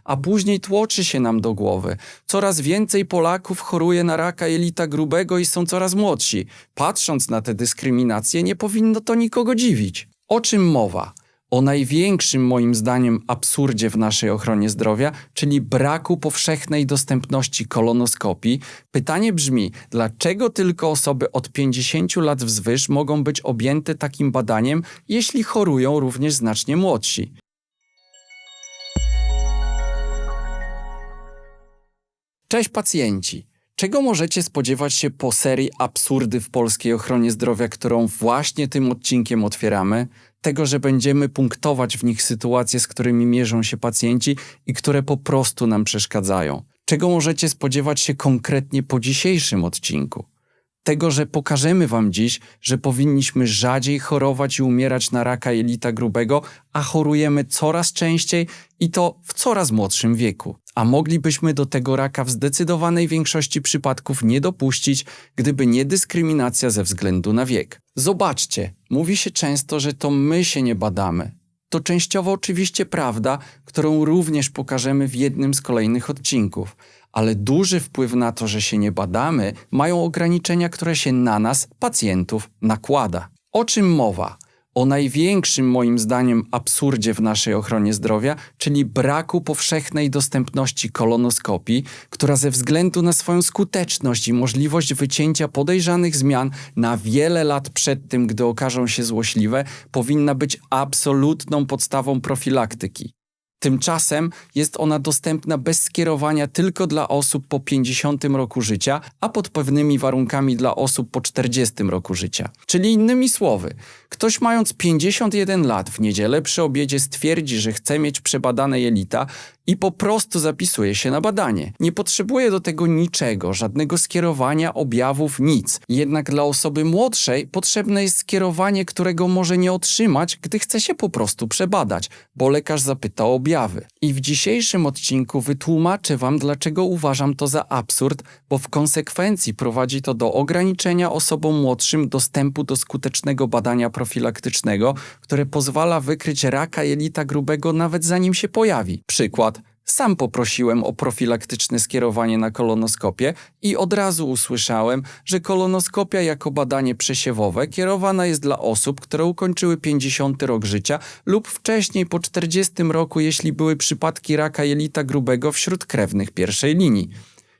a później tłoczy się nam do głowy. Coraz więcej Polaków choruje na raka jelita grubego i są coraz młodsi. Patrząc na te dyskryminacje, nie powinno to nikogo dziwić. O czym mowa? O największym moim zdaniem absurdzie w naszej ochronie zdrowia, czyli braku powszechnej dostępności kolonoskopii. Pytanie brzmi, dlaczego tylko osoby od 50 lat wzwyż mogą być objęte takim badaniem, jeśli chorują również znacznie młodsi? Cześć pacjenci! Czego możecie spodziewać się po serii absurdy w polskiej ochronie zdrowia, którą właśnie tym odcinkiem otwieramy? Tego, że będziemy punktować w nich sytuacje, z którymi mierzą się pacjenci i które po prostu nam przeszkadzają. Czego możecie spodziewać się konkretnie po dzisiejszym odcinku? Tego, że pokażemy Wam dziś, że powinniśmy rzadziej chorować i umierać na raka jelita grubego, a chorujemy coraz częściej i to w coraz młodszym wieku. A moglibyśmy do tego raka w zdecydowanej większości przypadków nie dopuścić, gdyby nie dyskryminacja ze względu na wiek. Zobaczcie, mówi się często, że to my się nie badamy. To częściowo oczywiście prawda, którą również pokażemy w jednym z kolejnych odcinków. Ale duży wpływ na to, że się nie badamy, mają ograniczenia, które się na nas, pacjentów, nakłada. O czym mowa? O największym moim zdaniem absurdzie w naszej ochronie zdrowia, czyli braku powszechnej dostępności kolonoskopii, która ze względu na swoją skuteczność i możliwość wycięcia podejrzanych zmian na wiele lat przed tym, gdy okażą się złośliwe, powinna być absolutną podstawą profilaktyki. Tymczasem jest ona dostępna bez skierowania tylko dla osób po 50 roku życia, a pod pewnymi warunkami dla osób po 40 roku życia. Czyli innymi słowy, ktoś mając 51 lat w niedzielę przy obiedzie stwierdzi, że chce mieć przebadane jelita i po prostu zapisuje się na badanie. Nie potrzebuje do tego niczego, żadnego skierowania, objawów, nic. Jednak dla osoby młodszej potrzebne jest skierowanie, którego może nie otrzymać, gdy chce się po prostu przebadać, bo lekarz zapyta o objawy. I w dzisiejszym odcinku wytłumaczę Wam, dlaczego uważam to za absurd, bo w konsekwencji prowadzi to do ograniczenia osobom młodszym dostępu do skutecznego badania profilaktycznego, które pozwala wykryć raka jelita grubego nawet zanim się pojawi. Przykład. Sam poprosiłem o profilaktyczne skierowanie na kolonoskopię i od razu usłyszałem, że kolonoskopia jako badanie przesiewowe kierowana jest dla osób, które ukończyły 50 rok życia lub wcześniej po 40 roku, jeśli były przypadki raka jelita grubego wśród krewnych pierwszej linii.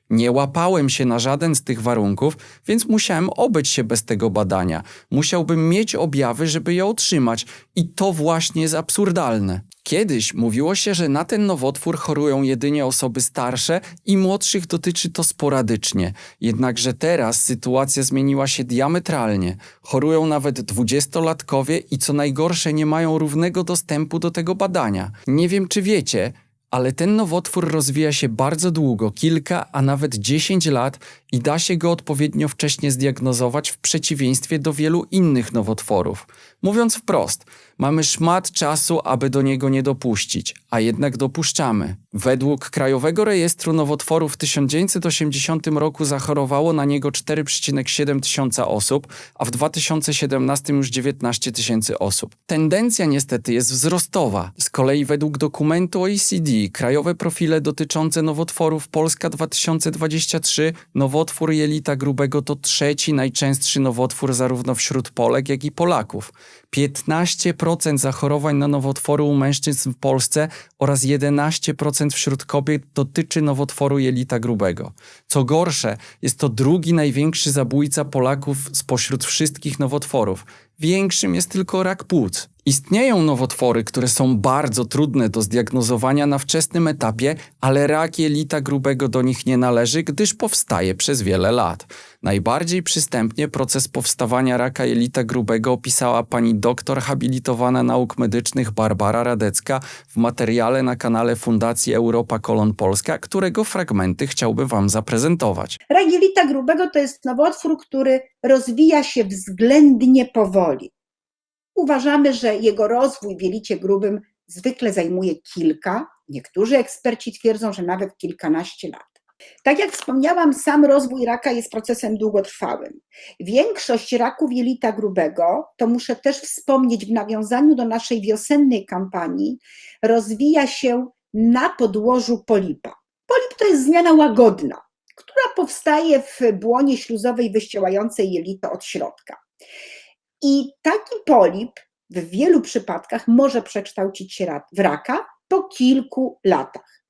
Nie łapałem się na żaden z tych warunków, więc musiałem obejść się bez tego badania. Musiałbym mieć objawy, żeby je otrzymać i to właśnie jest absurdalne. Kiedyś mówiło się, że na ten nowotwór chorują jedynie osoby starsze i młodszych dotyczy to sporadycznie. Jednakże teraz sytuacja zmieniła się diametralnie. Chorują nawet 20-latkowie i co najgorsze nie mają równego dostępu do tego badania. Nie wiem, czy wiecie, ale ten nowotwór rozwija się bardzo długo, kilka, a nawet 10 lat i da się go odpowiednio wcześnie zdiagnozować w przeciwieństwie do wielu innych nowotworów. Mówiąc wprost, mamy szmat czasu, aby do niego nie dopuścić, a jednak dopuszczamy. Według Krajowego Rejestru Nowotworów w 1980 roku zachorowało na niego 4,7 tysiąca osób, a w 2017 już 19 tysięcy osób. Tendencja niestety jest wzrostowa. Z kolei według dokumentu OECD Krajowe profile dotyczące nowotworów Polska 2023 nowotwór jelita grubego to trzeci najczęstszy nowotwór zarówno wśród Polek, jak i Polaków. 15% zachorowań na nowotwory u mężczyzn w Polsce oraz 11% wśród kobiet dotyczy nowotworu jelita grubego. Co gorsze, jest to drugi największy zabójca Polaków spośród wszystkich nowotworów. Większym jest tylko rak płuc. Istnieją nowotwory, które są bardzo trudne do zdiagnozowania na wczesnym etapie, ale rak jelita grubego do nich nie należy, gdyż powstaje przez wiele lat. Najbardziej przystępnie proces powstawania raka jelita grubego opisała pani doktor habilitowana nauk medycznych Barbara Radecka w materiale na kanale Fundacji Europa Kolon Polska, którego fragmenty chciałbym Wam zaprezentować. Rak jelita grubego to jest nowotwór, który rozwija się względnie powoli. Uważamy, że jego rozwój w jelicie grubym zwykle zajmuje kilka, niektórzy eksperci twierdzą, że nawet kilkanaście lat. Tak jak wspomniałam, sam rozwój raka jest procesem długotrwałym. Większość raków jelita grubego, to muszę też wspomnieć w nawiązaniu do naszej wiosennej kampanii, rozwija się na podłożu polipa. Polip to jest zmiana łagodna, która powstaje w błonie śluzowej wyściełającej jelito od środka. I taki polip w wielu przypadkach może przekształcić się w raka po kilku latach.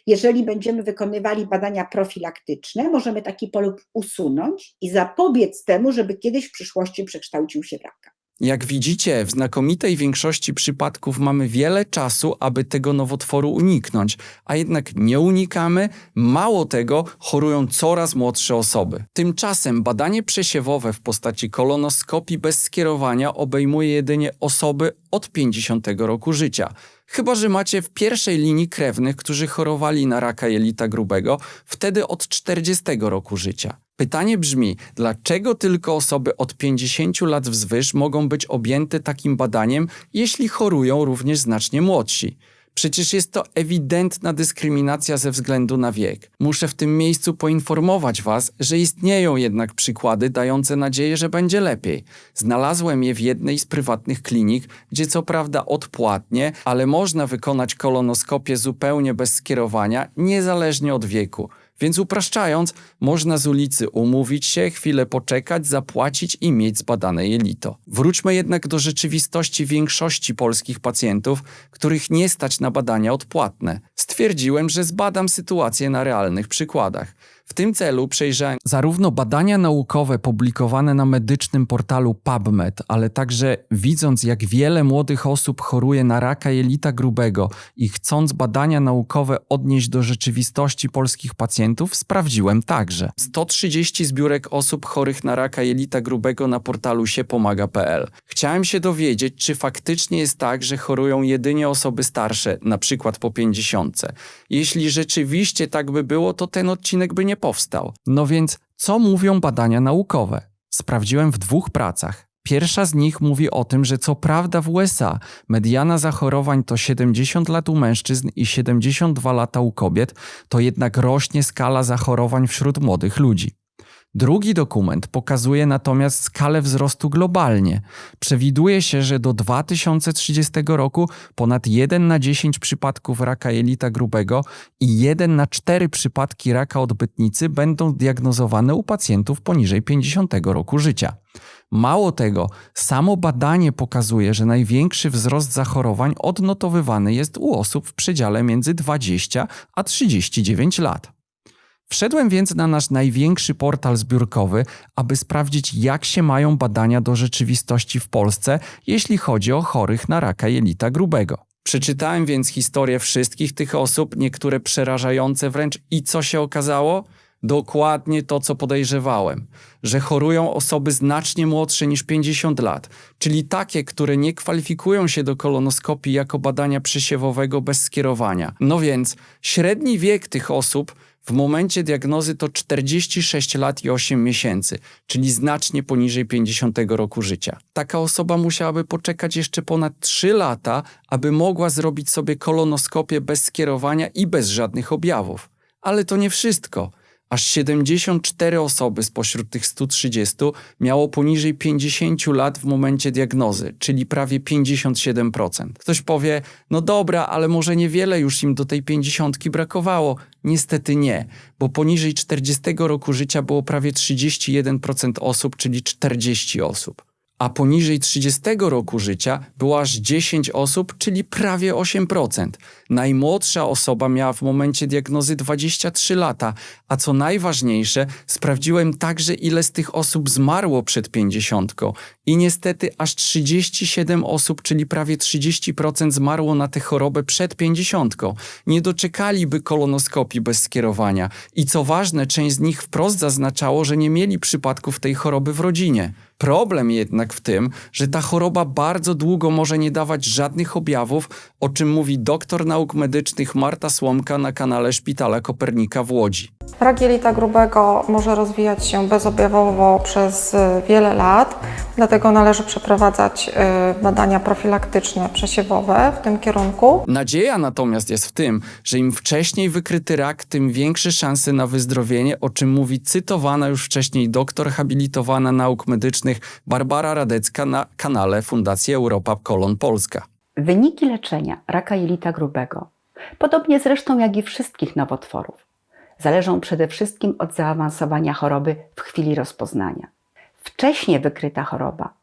Jeżeli będziemy wykonywali badania profilaktyczne, możemy taki polip usunąć i zapobiec temu, żeby kiedyś w przyszłości przekształcił się w raka. Jak widzicie, w znakomitej większości przypadków mamy wiele czasu, aby tego nowotworu uniknąć, a jednak nie unikamy, mało tego, chorują coraz młodsze osoby. Tymczasem badanie przesiewowe w postaci kolonoskopii bez skierowania obejmuje jedynie osoby od 50 roku życia. Chyba że macie w pierwszej linii krewnych, którzy chorowali na raka jelita grubego, wtedy od 40 roku życia. Pytanie brzmi, dlaczego tylko osoby od 50 lat wzwyż mogą być objęte takim badaniem, jeśli chorują również znacznie młodsi? Przecież jest to ewidentna dyskryminacja ze względu na wiek. Muszę w tym miejscu poinformować Was, że istnieją jednak przykłady dające nadzieję, że będzie lepiej. Znalazłem je w jednej z prywatnych klinik, gdzie co prawda odpłatnie, ale można wykonać kolonoskopię zupełnie bez skierowania, niezależnie od wieku. Więc upraszczając, można z ulicy umówić się, chwilę poczekać, zapłacić i mieć zbadane jelito. Wróćmy jednak do rzeczywistości większości polskich pacjentów, których nie stać na badania odpłatne. Stwierdziłem, że zbadam sytuację na realnych przykładach. W tym celu przejrzałem zarówno badania naukowe publikowane na medycznym portalu PubMed, ale także widząc, jak wiele młodych osób choruje na raka jelita grubego i chcąc badania naukowe odnieść do rzeczywistości polskich pacjentów, sprawdziłem także 130 zbiórek osób chorych na raka jelita grubego na portalu siepomaga.pl. Chciałem się dowiedzieć, czy faktycznie jest tak, że chorują jedynie osoby starsze, na przykład po 50. Jeśli rzeczywiście tak by było, to ten odcinek by nie powstał. No więc, co mówią badania naukowe? Sprawdziłem w 2 pracach. Pierwsza z nich mówi o tym, że co prawda w USA mediana zachorowań to 70 lat u mężczyzn i 72 lata u kobiet, to jednak rośnie skala zachorowań wśród młodych ludzi. Drugi dokument pokazuje natomiast skalę wzrostu globalnie. Przewiduje się, że do 2030 roku ponad 1 na 10 przypadków raka jelita grubego i 1 na 4 przypadki raka odbytnicy będą diagnozowane u pacjentów poniżej 50 roku życia. Mało tego, samo badanie pokazuje, że największy wzrost zachorowań odnotowywany jest u osób w przedziale między 20 a 39 lat. Wszedłem więc na nasz największy portal zbiórkowy, aby sprawdzić, jak się mają badania do rzeczywistości w Polsce, jeśli chodzi o chorych na raka jelita grubego. Przeczytałem więc historię wszystkich tych osób, niektóre przerażające wręcz, i co się okazało? Dokładnie to, co podejrzewałem, że chorują osoby znacznie młodsze niż 50 lat, czyli takie, które nie kwalifikują się do kolonoskopii jako badania przesiewowego bez skierowania. No więc średni wiek tych osób w momencie diagnozy to 46 lat i 8 miesięcy, czyli znacznie poniżej 50 roku życia. Taka osoba musiałaby poczekać jeszcze ponad 3 lata, aby mogła zrobić sobie kolonoskopię bez skierowania i bez żadnych objawów. Ale to nie wszystko. Aż 74 osoby spośród tych 130 miało poniżej 50 lat w momencie diagnozy, czyli prawie 57%. Ktoś powie, no dobra, ale może niewiele już im do tej 50 brakowało. Niestety nie, bo poniżej 40 roku życia było prawie 31% osób, czyli 40 osób. A poniżej 30 roku życia było aż 10 osób, czyli prawie 8%. Najmłodsza osoba miała w momencie diagnozy 23 lata, a co najważniejsze, sprawdziłem także, ile z tych osób zmarło przed 50. I niestety aż 37 osób, czyli prawie 30% zmarło na tę chorobę przed 50. Nie doczekaliby kolonoskopii bez skierowania. I co ważne, część z nich wprost zaznaczało, że nie mieli przypadków tej choroby w rodzinie. Problem jednak w tym, że ta choroba bardzo długo może nie dawać żadnych objawów, o czym mówi doktor nauk medycznych Marta Słomka na kanale Szpitala Kopernika w Łodzi. Rak jelita grubego może rozwijać się bezobjawowo przez wiele lat, dlatego należy przeprowadzać badania profilaktyczne, przesiewowe w tym kierunku. Nadzieja natomiast jest w tym, że im wcześniej wykryty rak, tym większe szanse na wyzdrowienie, o czym mówi cytowana już wcześniej doktor habilitowana nauk medycznych Barbara Radecka na kanale Fundacji Europa Polska. Wyniki leczenia raka jelita grubego Podobnie zresztą jak i wszystkich nowotworów. Zależą przede wszystkim od zaawansowania choroby w chwili rozpoznania. Wcześnie wykryta choroba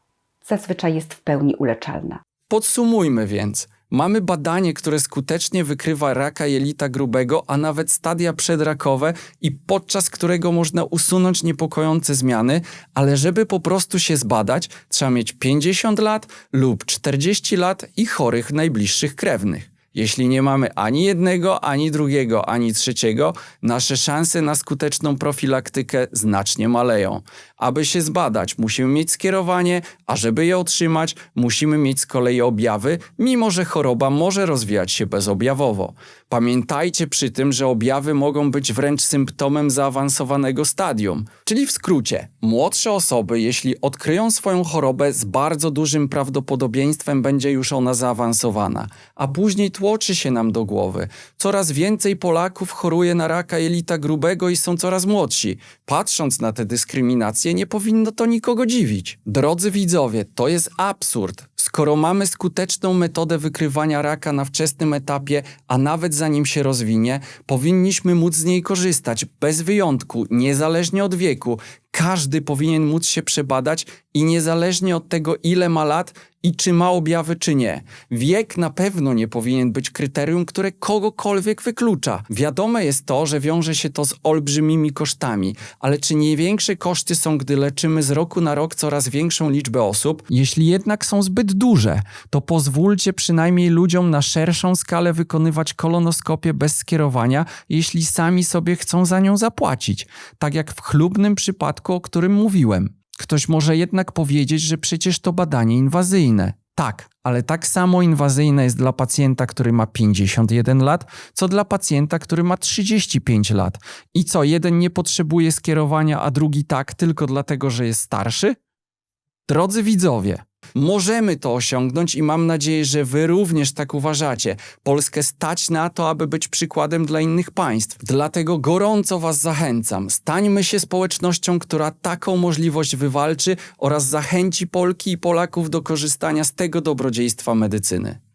zazwyczaj jest w pełni uleczalna. Podsumujmy więc. Mamy badanie, które skutecznie wykrywa raka jelita grubego, a nawet stadia przedrakowe i podczas którego można usunąć niepokojące zmiany, ale żeby po prostu się zbadać, trzeba mieć 50 lat lub 40 lat i chorych najbliższych krewnych. Jeśli nie mamy ani jednego, ani drugiego, ani trzeciego, nasze szanse na skuteczną profilaktykę znacznie maleją. Aby się zbadać, musimy mieć skierowanie, a żeby je otrzymać, musimy mieć z kolei objawy, mimo że choroba może rozwijać się bezobjawowo. Pamiętajcie przy tym, że objawy mogą być wręcz symptomem zaawansowanego stadium. Czyli w skrócie, młodsze osoby, jeśli odkryją swoją chorobę, z bardzo dużym prawdopodobieństwem będzie już ona zaawansowana, a później tłoczy się nam do głowy. Coraz więcej Polaków choruje na raka jelita grubego i są coraz młodsi. Patrząc na tę dyskryminację, nie powinno to nikogo dziwić. Drodzy widzowie, to jest absurd. Skoro mamy skuteczną metodę wykrywania raka na wczesnym etapie, a nawet zanim się rozwinie, powinniśmy móc z niej korzystać bez wyjątku, niezależnie od wieku. Każdy powinien móc się przebadać i niezależnie od tego, ile ma lat i czy ma objawy, czy nie. Wiek na pewno nie powinien być kryterium, które kogokolwiek wyklucza. Wiadome jest to, że wiąże się to z olbrzymimi kosztami, ale czy nie większe koszty są, gdy leczymy z roku na rok coraz większą liczbę osób? Jeśli jednak są zbyt duże, to pozwólcie przynajmniej ludziom na szerszą skalę wykonywać kolonoskopię bez skierowania, jeśli sami sobie chcą za nią zapłacić. Tak jak w chlubnym przypadku, o którym mówiłem. Ktoś może jednak powiedzieć, że przecież to badanie inwazyjne. Tak, ale tak samo inwazyjne jest dla pacjenta, który ma 51 lat, co dla pacjenta, który ma 35 lat. I co, jeden nie potrzebuje skierowania, a drugi tak, tylko dlatego, że jest starszy? Drodzy widzowie, możemy to osiągnąć i mam nadzieję, że wy również tak uważacie. Polskę stać na to, aby być przykładem dla innych państw. Dlatego gorąco was zachęcam. Stańmy się społecznością, która taką możliwość wywalczy oraz zachęci Polki i Polaków do korzystania z tego dobrodziejstwa medycyny.